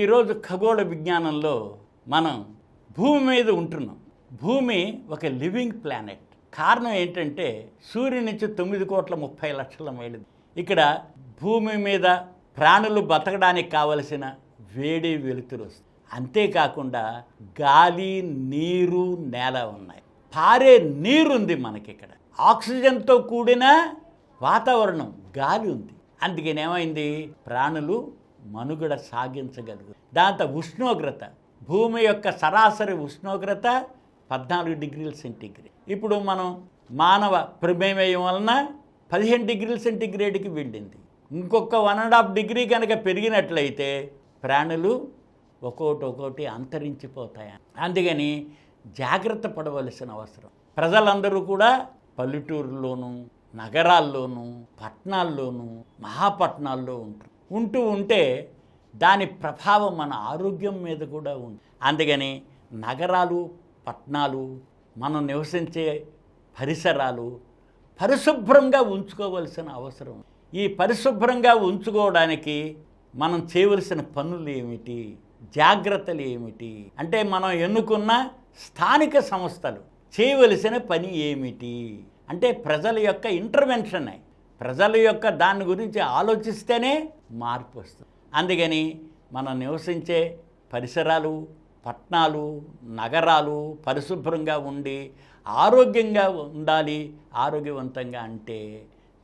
ఈరోజు ఖగోళ విజ్ఞానంలో మనం భూమి మీద ఉంటున్నాం. భూమి ఒక లివింగ్ ప్లానెట్. కారణం ఏంటంటే సూర్యుని నుంచి 9,30,00,000 మైళ్ళు. ఇక్కడ భూమి మీద ప్రాణులు బతకడానికి కావలసిన వేడి వెలుతురు వస్తుంది. అంతేకాకుండా గాలి, నీరు, నేల ఉన్నాయి. పారే నీరుంది మనకి. ఇక్కడ ఆక్సిజన్తో కూడిన వాతావరణం, గాలి ఉంది. అందుకని ఏమైంది, ప్రాణులు మనుగడ సాగించగలుగు. దాంతో ఉష్ణోగ్రత, భూమి యొక్క సరాసరి ఉష్ణోగ్రత 14 డిగ్రీల సెంటీగ్రేడ్. ఇప్పుడు మనం మానవ ప్రమేయం వలన 15 డిగ్రీల సెంటీగ్రేడ్కి వెళ్ళింది. ఇంకొక 1.5 డిగ్రీ కనుక పెరిగినట్లయితే ప్రాణులు ఒక్కొక్కటి అంతరించిపోతాయి. అందుకని జాగ్రత్త పడవలసిన అవసరం. ప్రజలందరూ కూడా పల్లెటూరులోనూ, నగరాల్లోనూ, పట్టణాల్లోనూ, మహాపట్టణాల్లో ఉంటే దాని ప్రభావం మన ఆరోగ్యం మీద కూడా ఉంది. అందుకని నగరాలు, పట్టణాలు, మనం నివసించే పరిసరాలు పరిశుభ్రంగా ఉంచుకోవలసిన అవసరం. ఈ పరిశుభ్రంగా ఉంచుకోవడానికి మనం చేయవలసిన పనులు ఏమిటి, జాగ్రత్తలు ఏమిటి అంటే, మనం ఎన్నుకున్న స్థానిక సంస్థలు చేయవలసిన పని ఏమిటి అంటే, ప్రజల యొక్క ఇంటర్వెన్షన్, ప్రజల యొక్క దాని గురించి ఆలోచిస్తేనే మార్పు వస్తుంది. అందుకని మనం నివసించే పరిసరాలు, పట్టణాలు, నగరాలు పరిశుభ్రంగా ఉండి ఆరోగ్యంగా ఉండాలి. ఆరోగ్యవంతంగా అంటే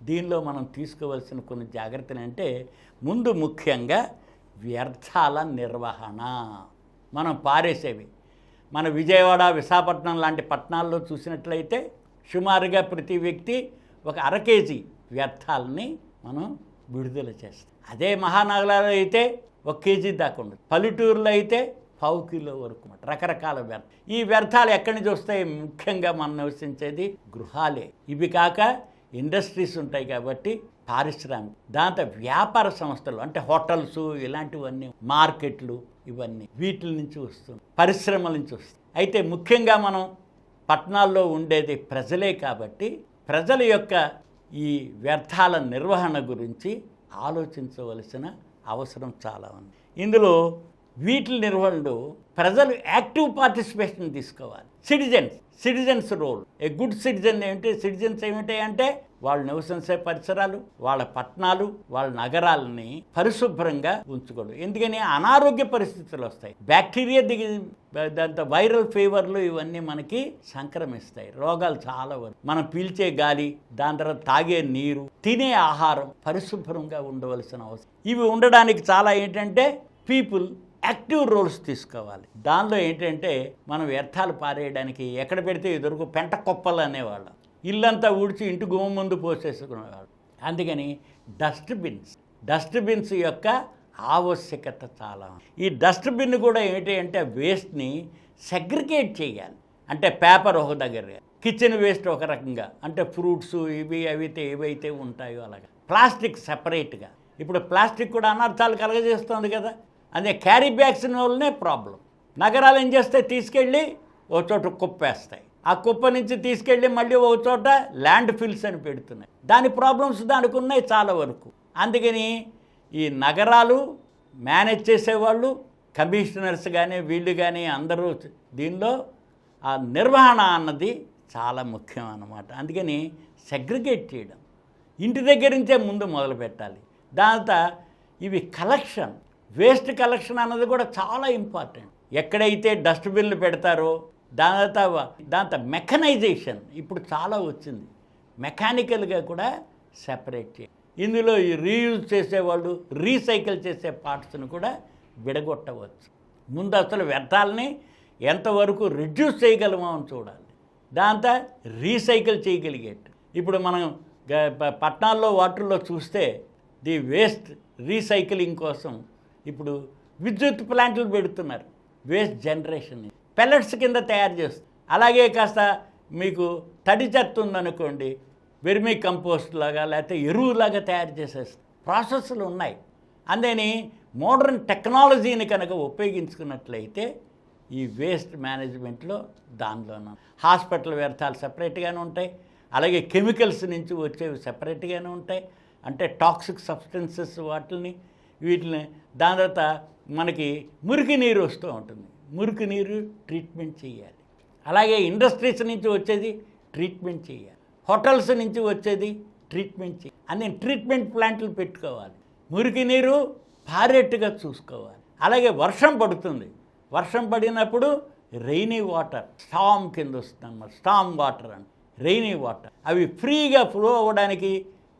దీనిలో మనం తీసుకోవాల్సిన కొన్ని జాగ్రత్తలు అంటే, ముందు ముఖ్యంగా వ్యర్థాల నిర్వహణ. మనం పారేసేవి మన విజయవాడ, విశాఖపట్నం లాంటి పట్టణాల్లో చూసినట్లయితే సుమారుగా ప్రతి వ్యక్తి ఒక 1/2 కేజీ వ్యర్థాలని మనం విడుదల చేస్తాం. అదే మహానగరాలు అయితే 1 కేజీ దాకా ఉండదు. పల్లెటూరులో అయితే 1/2 కిలో వరకు రకరకాల వ్యర్థాలు. ఈ వ్యర్థాలు ఎక్కడి నుంచి వస్తాయి? ముఖ్యంగా మనం నివసించేది గృహాలే. ఇవి కాక ఇండస్ట్రీస్ ఉంటాయి కాబట్టి పారిశ్రామిక, దాంతో వ్యాపార సంస్థలు అంటే హోటల్స్, ఇలాంటివన్నీ, మార్కెట్లు, ఇవన్నీ వీటి నుంచి వస్తుంది, పరిశ్రమల నుంచి వస్తుంది. అయితే ముఖ్యంగా మనం పట్టణాల్లో ఉండేది ప్రజలే కాబట్టి ప్రజల యొక్క ఈ వ్యర్థాల నిర్వహణ గురించి ఆలోచించవలసిన అవసరం చాలా ఉంది. ఇందులో వీటి నిర్వహణలో ప్రజలు యాక్టివ్ పార్టిసిపేషన్ తీసుకోవాలి. Citizens role. A good citizen ఏమిటి, సిటిజన్స్ ఏమిటి అంటే వాళ్ళు నివసించే పరిసరాలు, వాళ్ళ పట్టణాలు, వాళ్ళ నగరాలని పరిశుభ్రంగా ఉంచుకోవడం. ఎందుకని అనారోగ్య పరిస్థితులు వస్తాయి. బ్యాక్టీరియా దాంతో వైరల్ ఫీవర్లు ఇవన్నీ మనకి సంక్రమిస్తాయి. రోగాలు చాలా వరకు. మనం పీల్చే గాలి, దాని తర్వాత తాగే నీరు, తినే ఆహారం పరిశుభ్రంగా ఉండవలసిన అవసరం. ఇవి ఉండడానికి చాలా ఏంటంటే పీపుల్ యాక్టివ్ రోల్స్ తీసుకోవాలి. దానిలో ఏంటంటే మనం వ్యర్థాలు పారేయడానికి ఎక్కడ పెడితే ఎదురుకు పెంట కుప్పలు అనేవాళ్ళం. ఇల్లంతా ఊడ్చి ఇంటి గుమ్మ ముందు పోసేసుకునేవాళ్ళు. అందుకని డస్ట్బిన్స్ యొక్క ఆవశ్యకత చాలా. ఈ డస్ట్బిన్ కూడా ఏంటి అంటే వేస్ట్ని సెగ్రిగేట్ చేయాలి. అంటే పేపర్ ఒక దగ్గర, కిచెన్ వేస్ట్ ఒక రకంగా, అంటే ఫ్రూట్స్ ఇవి అవితే ఏవైతే ఉంటాయో అలాగా. ప్లాస్టిక్ సెపరేట్గా. ఇప్పుడు ప్లాస్టిక్ కూడా అనర్థాలు కలగజేస్తుంది కదా. అదే క్యారీ బ్యాగ్స్ వల్లనే ప్రాబ్లం. నగరాలు ఏం చేస్తే తీసుకెళ్ళి ఒక చోట కుప్పేస్తాయి. ఆ కుప్ప నుంచి తీసుకెళ్ళి మళ్ళీ ఒక చోట ల్యాండ్ ఫిల్స్ అని పెడుతున్నాయి. దాని ప్రాబ్లమ్స్ దానికి ఉన్నాయి చాలా వరకు. అందుకని ఈ నగరాలు మేనేజ్ చేసేవాళ్ళు, కమిషనర్స్ కానీ వీళ్ళు కానీ అందరూ దీనిలో ఆ నిర్వహణ అన్నది చాలా ముఖ్యం అన్నమాట. అందుకని సెగ్రిగేట్ చేయడం ఇంటి దగ్గర నుంచే ముందు మొదలు పెట్టాలి. దాంతో ఇవి కలెక్షన్, వేస్ట్ కలెక్షన్ అన్నది కూడా చాలా ఇంపార్టెంట్. ఎక్కడైతే డస్ట్బిన్లు పెడతారో దాంతో మెకనైజేషన్ ఇప్పుడు చాలా వచ్చింది. మెకానికల్గా కూడా సెపరేట్ చేయాలి. ఇందులో ఈ రీయూజ్ చేసేవాళ్ళు, రీసైకిల్ చేసే పార్ట్స్ని కూడా విడగొట్టవచ్చు. ముందు అసలు వ్యర్థాలని ఎంతవరకు రిడ్యూస్ చేయగలమో అని చూడాలి. దాంతో రీసైకిల్ చేయగలిగేట్టు. ఇప్పుడు మనం పట్టణాల్లో వాటర్లో చూస్తే ది వేస్ట్ రీసైక్లింగ్ కోసం ఇప్పుడు విద్యుత్ ప్లాంట్లు పెడుతున్నారు. వేస్ట్ జనరేషన్ పెల్లెట్స్ కింద తయారు చేస్తుంది. అలాగే కాస్త మీకు తడి చెత్త ఉందనుకోండి, వెర్మీ కంపోస్ట్ లాగా లేకపోతే ఎరువులాగా తయారు చేసేస్తుంది. ప్రాసెస్లు ఉన్నాయి. అందుకని మోడర్న్ టెక్నాలజీని కనుక ఉపయోగించుకున్నట్లయితే ఈ వేస్ట్ మేనేజ్మెంట్లో దానిలోనూ హాస్పిటల్ వ్యర్థాలు సెపరేట్గానే ఉంటాయి. అలాగే కెమికల్స్ నుంచి వచ్చేవి సెపరేట్గానే ఉంటాయి. అంటే టాక్సిక్ సబ్స్టెన్సెస్ వీటిని దాని తర్వాత మనకి మురికి నీరు వస్తూ ఉంటుంది. మురికి నీరు ట్రీట్మెంట్ చేయాలి. అలాగే ఇండస్ట్రీస్ నుంచి వచ్చేది ట్రీట్మెంట్ చేయాలి. హోటల్స్ నుంచి వచ్చేది ట్రీట్మెంట్ చేయాలి. అన్ని ట్రీట్మెంట్ ప్లాంట్లు పెట్టుకోవాలి. మురికి నీరు పారేట్టుగా చూసుకోవాలి. అలాగే వర్షం పడుతుంది. వర్షం పడినప్పుడు రెయినీ వాటర్ స్టామ్ కింద వస్తుంది అన్నమాట. స్టామ్ వాటర్ అని రెయినీ వాటర్ అవి ఫ్రీగా ఫ్లో అవ్వడానికి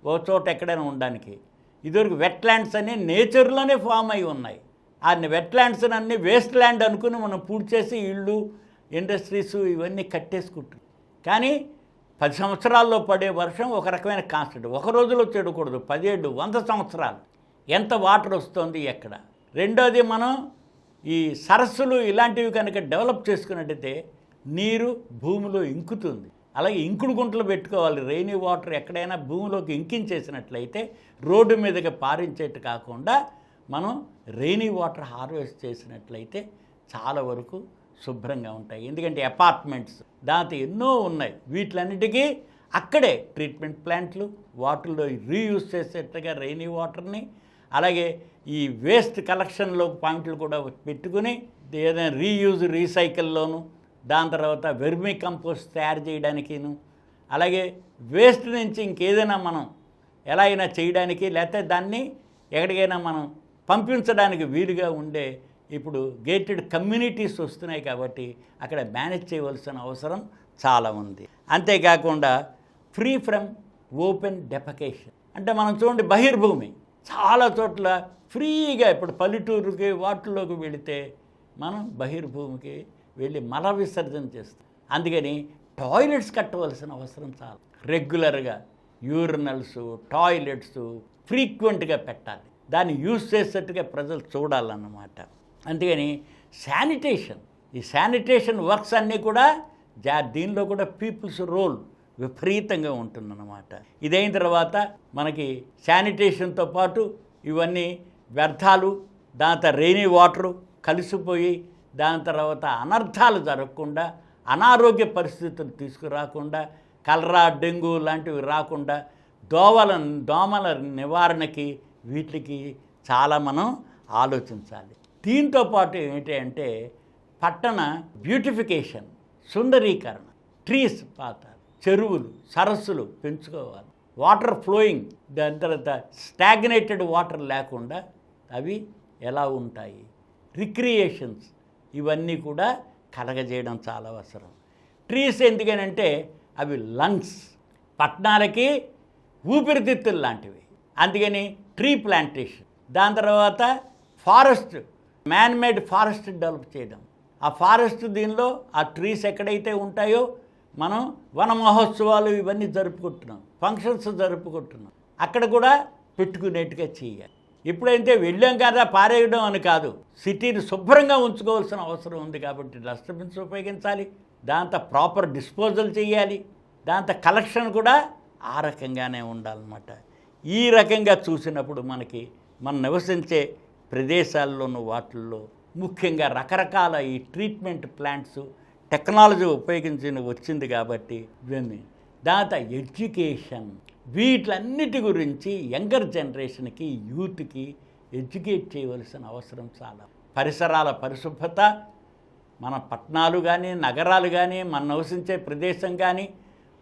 ఒక చోట ఎక్కడైనా ఉండడానికి. ఇదివరకు వెట్లాండ్స్ అని నేచర్లోనే ఫామ్ అయి ఉన్నాయి. ఆ వెట్లాండ్స్ అన్ని వేస్ట్ ల్యాండ్ అనుకుని మనం పూడ్చేసి ఇళ్ళు ఇండస్ట్రీస్ ఇవన్నీ కట్టేసుకుంటున్నాం. కానీ 10 సంవత్సరాల్లో పడే వర్షం ఒక రకమైన కాన్స్టెంట్. ఒక రోజులో చెడకూడదు. 10 ఏళ్ళు 100 సంవత్సరాలు ఎంత వాటర్ వస్తుంది ఎక్కడ. రెండోది మనం ఈ సరస్సులు ఇలాంటివి కనుక డెవలప్ చేసుకున్నట్టయితే నీరు భూమిలో ఇంకుతుంది. అలాగే ఇంకుడు గుంటలు పెట్టుకోవాలి. రెయినీ వాటర్ ఎక్కడైనా భూమిలోకి ఇంకించేసినట్లయితే రోడ్డు మీదకి పారించేట్టు కాకుండా మనం రెయినీ వాటర్ హార్వెస్ట్ చేసినట్లయితే చాలా వరకు శుభ్రంగా ఉంటాయి. ఎందుకంటే అపార్ట్మెంట్స్ దాంతో ఎన్నో ఉన్నాయి. వీటిలన్నిటికీ అక్కడే ట్రీట్మెంట్ ప్లాంట్లు వాటర్లో రీయూజ్ చేసేట్టుగా రెయినీ వాటర్ని, అలాగే ఈ వేస్ట్ కలెక్షన్లో పాయింట్లు కూడా పెట్టుకుని ఏదైనా రీయూజ్ రీసైకిల్లోను, దాని తర్వాత వెర్మీ కంపోస్ట్ తయారు చేయడానికిను, అలాగే వేస్ట్ నుంచి ఇంకేదైనా మనం ఎలా అయినా చేయడానికి, లేకపోతే దాన్ని ఎక్కడికైనా మనం పంపించడానికి వీలుగా ఉండే ఇప్పుడు గేటెడ్ కమ్యూనిటీస్ వస్తున్నాయి. కాబట్టి అక్కడ మేనేజ్ చేయవలసిన అవసరం చాలా ఉంది. అంతేకాకుండా ఫ్రీ ఫ్రమ్ ఓపెన్ డెఫకేషన్ అంటే మనం చూడండి, బహిర్భూమి చాలా చోట్ల ఫ్రీగా ఇప్పుడు పల్లెటూరుకి వాటిల్లోకి వెళితే మనం బహిర్భూమికి వెళ్ళి మల విసర్జన చేస్తాం. అందుకని టాయిలెట్స్ కట్టవలసిన అవసరం చాలా. రెగ్యులర్గా యూరినల్స్ టాయిలెట్స్ ఫ్రీక్వెంట్గా పెట్టాలి. దాన్ని యూజ్ చేసేట్టుగా ప్రజలు చూడాలన్నమాట. అందుకని శానిటేషన్, ఈ శానిటేషన్ వర్క్స్ అన్నీ కూడా దీనిలో కూడా పీపుల్స్ రోల్ విపరీతంగా ఉంటుందన్నమాట. ఇదైన తర్వాత మనకి శానిటేషన్తో పాటు ఇవన్నీ వ్యర్థాలు, దాని తర్వాత రెయినీ వాటరు కలిసిపోయి దాని తర్వాత అనర్థాలు జరగకుండా, అనారోగ్య పరిస్థితులు తీసుకురాకుండా, కలరా డెంగ్యూ లాంటివి రాకుండా, దోమల నివారణకి వీటికి చాలా మనం ఆలోచించాలి. దీంతో పాటు ఏమిటి అంటే పట్టణ బ్యూటిఫికేషన్, సుందరీకరణ, ట్రీస్ పాతాలు, చెరువులు, సరస్సులు పెంచుకోవాలి. వాటర్ ఫ్లోయింగ్, దాని తర్వాత స్టాగ్నేటెడ్ వాటర్ లేకుండా అవి ఎలా ఉంటాయి, రిక్రియేషన్స్ ఇవన్నీ కూడా కలగజేయడం చాలా అవసరం. ట్రీస్ ఎందుకనంటే అవి లంగ్స్, పట్టణాలకి ఊపిరితిత్తులు లాంటివి. అందుకని ట్రీ ప్లాంటేషన్, దాని తర్వాత ఫారెస్ట్, మ్యాన్మేడ్ ఫారెస్ట్ డెవలప్ చేయడం. ఆ ఫారెస్ట్ దీనిలో ఆ ట్రీస్ ఎక్కడైతే ఉంటాయో మనం వన మహోత్సవాలు ఇవన్నీ జరుపుకుంటున్నాం, ఫంక్షన్స్ జరుపుకుంటున్నాం, అక్కడ కూడా పెట్టుకునేట్టుగా చేయాలి. ఎప్పుడైతే వెళ్ళాం కదా పారేయడం అని కాదు, సిటీని శుభ్రంగా ఉంచుకోవాల్సిన అవసరం ఉంది. కాబట్టి డస్ట్బిన్స్ ఉపయోగించాలి, దాంతో ప్రాపర్ డిస్పోజల్ చేయాలి, దాంతో కలెక్షన్ కూడా ఆ రకంగానే ఉండాలన్నమాట. ఈ రకంగా చూసినప్పుడు మనకి మనం నివసించే ప్రదేశాల్లోనూ వాటిల్లో ముఖ్యంగా రకరకాల ఈ ట్రీట్మెంట్ ప్లాంట్స్ టెక్నాలజీ ఉపయోగించి వచ్చింది. కాబట్టి ఇవన్నీ దాంతో ఎడ్యుకేషన్, వీటన్నిటి గురించి యంగర్ జనరేషన్కి, యూత్కి ఎడ్యుకేట్ చేయవలసిన అవసరం చాలా. పరిసరాల పరిశుభ్రత, మన పట్టణాలు కానీ నగరాలు కానీ మనం నివసించే ప్రదేశం కానీ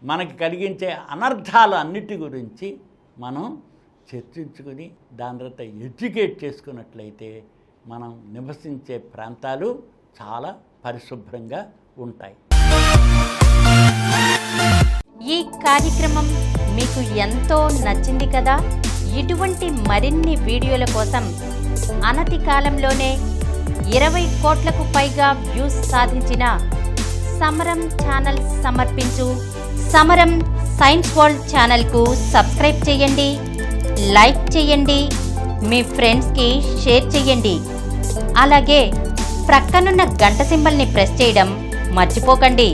మనకి కలిగించే అనర్థాలు అన్నిటి గురించి మనం చర్చించుకుని దాని తర్వాత ఎడ్యుకేట్ చేసుకున్నట్లయితే మనం నివసించే ప్రాంతాలు చాలా పరిశుభ్రంగా ఉంటాయి. ఈ కార్యక్రమం మీకు ఎంతో నచ్చింది కదా. ఇటువంటి మరిన్ని వీడియోల కోసం అనతి కాలంలోనే 20 కోట్లకు పైగా వ్యూస్ సాధించిన సమరం ఛానల్ సమర్పించు సమరం సైన్స్ వరల్డ్ ఛానల్కు సబ్స్క్రైబ్ చేయండి, లైక్ చేయండి, మీ ఫ్రెండ్స్కి షేర్ చేయండి. అలాగే ప్రక్కనున్న గంట సింబల్ని ప్రెస్ చేయడం మర్చిపోకండి.